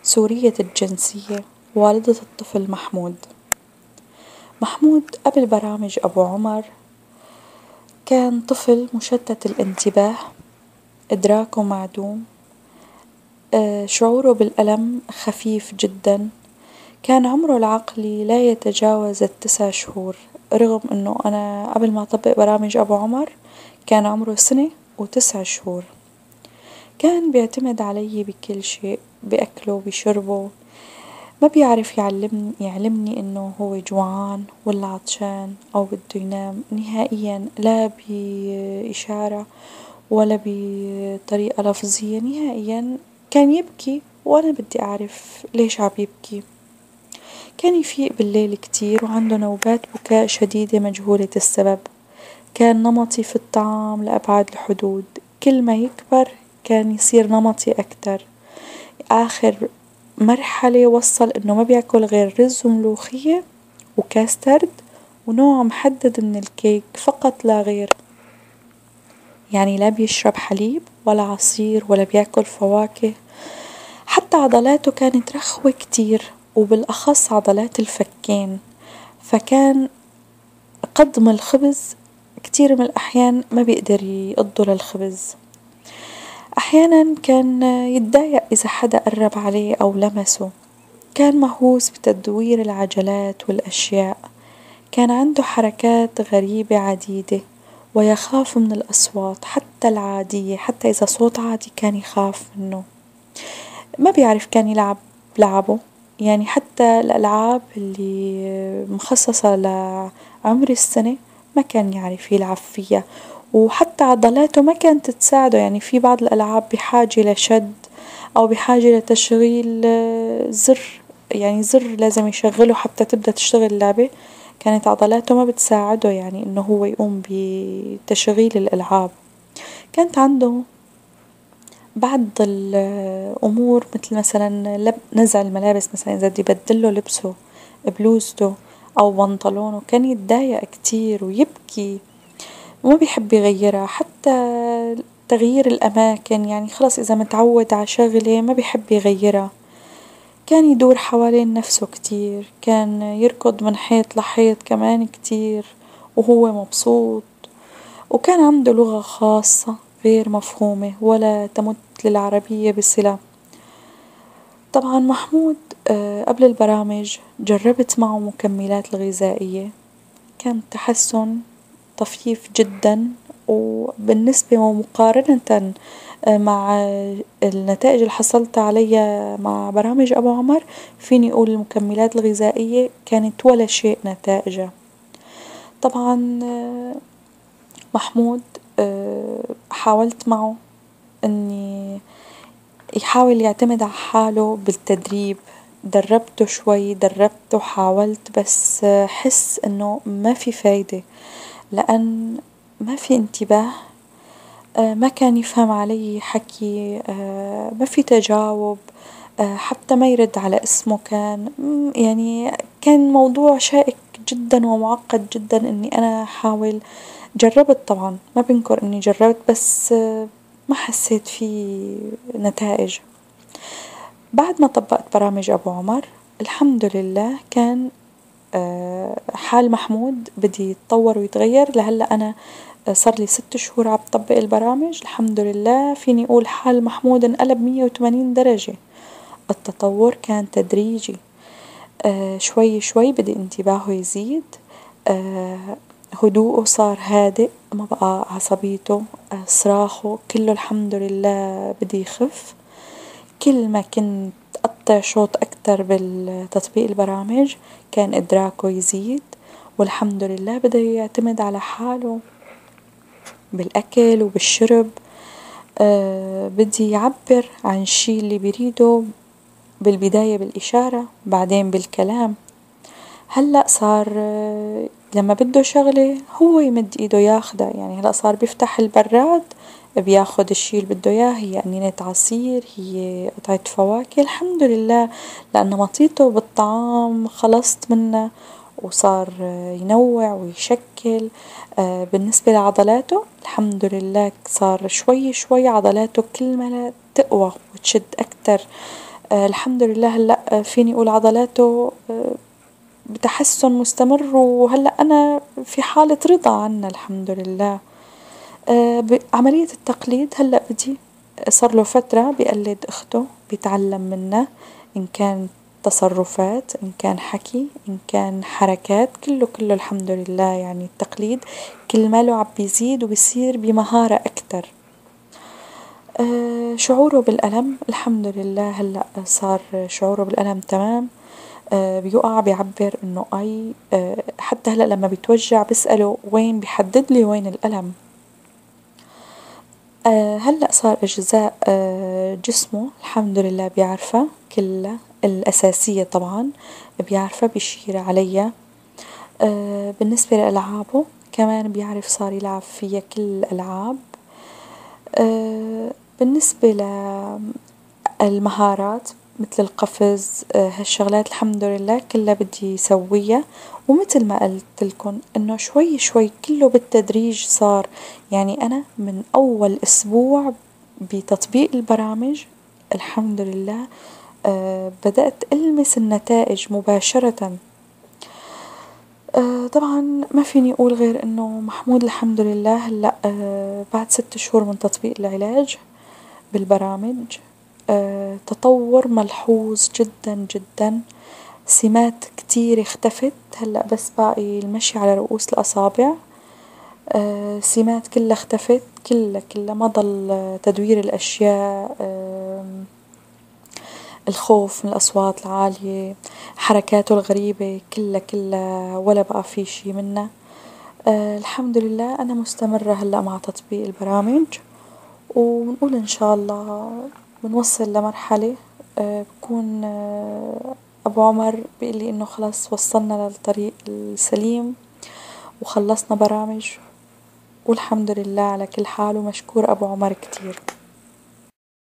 سورية الجنسية، والدة الطفل محمود. محمود قبل برامج أبو عمر كان طفل مشتت الانتباه، إدراكه معدوم، شعوره بالألم خفيف جدا، كان عمره العقلي لا يتجاوز ال9 شهور، رغم أنه أنا قبل ما أطبق برامج أبو عمر كان عمره سنة و9 شهور. كان بيعتمد علي بكل شيء، بأكله بشربه، ما بيعرف يعلمني إنه هو جوعان ولا عطشان أو بده ينام نهائيا، لا بإشارة ولا بطريقة لفظية نهائيا. كان يبكي وأنا بدي أعرف ليش عم يبكي. كان يفيق بالليل كتير وعنده نوبات بكاء شديدة مجهولة السبب. كان نمطي في الطعام لأبعد الحدود، كل ما يكبر كان يصير نمطي أكتر. آخر مرحلة وصل إنه ما بياكل غير رز وملوخية وكاسترد ونوع محدد من الكيك فقط لا غير، يعني لا بيشرب حليب ولا عصير ولا بياكل فواكه. حتى عضلاته كانت رخوة كتير، وبالأخص عضلات الفكين، فكان قضم الخبز كتير من الأحيان ما بيقدر يقضه للخبز. أحيانا كان يتضايق إذا حدا قرب عليه أو لمسه. كان مهووس بتدوير العجلات والأشياء، كان عنده حركات غريبة عديدة، ويخاف من الأصوات حتى العادية، حتى إذا صوت عادي كان يخاف منه. ما بيعرف كان يلعب لعبه، يعني حتى الألعاب اللي مخصصة لعمر السنة ما كان يعرف يلعب فيها، وحتى عضلاته ما كانت تساعده. يعني في بعض الألعاب بحاجة لشد أو بحاجة لتشغيل زر، يعني زر لازم يشغله حتى تبدأ تشتغل اللعبة. كانت عضلاته ما بتساعده يعني إنه هو يقوم بتشغيل الألعاب. كانت عنده بعض الأمور مثل مثلا نزع الملابس، مثلا إذا بدي بدله لبسه بلوزته أو بنطلونه كان يتضايق كتير ويبكي وما بيحب يغيرها. حتى تغيير الأماكن، يعني خلص إذا متعود على شغلة ما بيحب يغيرها. كان يدور حوالين نفسه كتير، كان يركض من حيط لحيط كمان كتير وهو مبسوط. وكان عنده لغة خاصة غير مفهومة ولا تمت للعربية بصلة. طبعا محمود قبل البرامج جربت معه مكملات الغذائية، كان تحسن طفيف جدا، وبالنسبة ومقارنة مع النتائج اللي حصلت عليها مع برامج أبو عمر فيني أقول المكملات الغذائية كانت ولا شيء نتائجها. طبعا محمود حاولت معه اني يحاول يعتمد على حاله بالتدريب، دربته شوي، دربته حاولت، بس حس انه ما في فايدة، لان ما في انتباه. ما كان يفهم علي حكي، ما في تجاوب، حتى ما يرد على اسمه. كان يعني كان موضوع شائك جدا ومعقد جدا اني انا احاول. جربت طبعا، ما بنكر اني جربت، بس ما حسيت في نتائج. بعد ما طبقت برامج ابو عمر الحمد لله كان حال محمود بدي يتطور ويتغير. لهلا انا صار لي 6 شهور عم طبق البرامج، الحمد لله فيني اقول حال محمود انقلب 180 درجة. التطور كان تدريجي، شوي شوي بدأ انتباهه يزيد، هدوءه صار هادئ، ما بقى عصبيته، صراخه كله الحمد لله بدي يخف. كل ما كنت أقطع شوط أكتر بالتطبيق البرامج كان إدراكه يزيد، والحمد لله بدأ يعتمد على حاله بالأكل وبالشرب. بدي يعبر عن الشي اللي بيريده بالبداية بالإشارة بعدين بالكلام. هلأ صار لما بده شغلة هو يمد ايده ياخدها، يعني هلأ صار بيفتح البراد بياخد الشي اللي بده اياه، هي قنينة عصير، هي قطعة فواكه، الحمد لله لأن مطيته بالطعام خلصت منه. وصار ينوع ويشكل. بالنسبة لعضلاته الحمد لله صار شوي شوي عضلاته كل ما تقوى وتشد أكتر. الحمد لله هلأ فيني أقول عضلاته بتحسن مستمر، وهلأ أنا في حالة رضا عنه الحمد لله. بعملية التقليد هلأ بدي صار له فترة بقلد أخته، بيتعلم منها إن كان تصرفات، إن كان حكي، إن كان حركات، كله الحمد لله. يعني التقليد كل ما له عم بيزيد وبيصير بمهارة أكتر. شعوره بالألم الحمد لله هلأ صار شعوره بالألم تمام. بيقع بيعبر إنه أي حتى هلأ لما بيتوجع بسأله وين، بيحددلي وين الألم. هلأ صار أجزاء جسمه الحمد لله بيعرفها كلها، الأساسية طبعا بيعرفها، بيشير عليها. بالنسبة لألعابه كمان بيعرف، صار يلعب فيها كل الألعاب. بالنسبة للمهارات مثل القفز، هالشغلات الحمد لله كلها بدي يسويها. ومثل ما قلتلكن إنه شوي شوي كله بالتدريج صار. يعني أنا من أول أسبوع بتطبيق البرامج الحمد لله بدأت ألمس النتائج مباشرة. طبعا ما فيني أقول غير إنه محمود الحمد لله هلأ بعد 6 شهور من تطبيق العلاج بالبرامج تطور ملحوظ جدا جدا. سمات كتير اختفت، هلأ بس باقي المشي على رؤوس الأصابع. سمات كلها اختفت، كلها ما ضل تدوير الأشياء، الخوف من الأصوات العالية، حركاته الغريبة كلها ولا بقى في شي منها. الحمد لله أنا مستمرة هلأ مع تطبيق البرامج، ونقول إن شاء الله بنوصل لمرحلة بكون أبو عمر بيقلي إنه خلاص وصلنا للطريق السليم وخلصنا برامج، والحمد لله على كل حال، ومشكور أبو عمر كتير.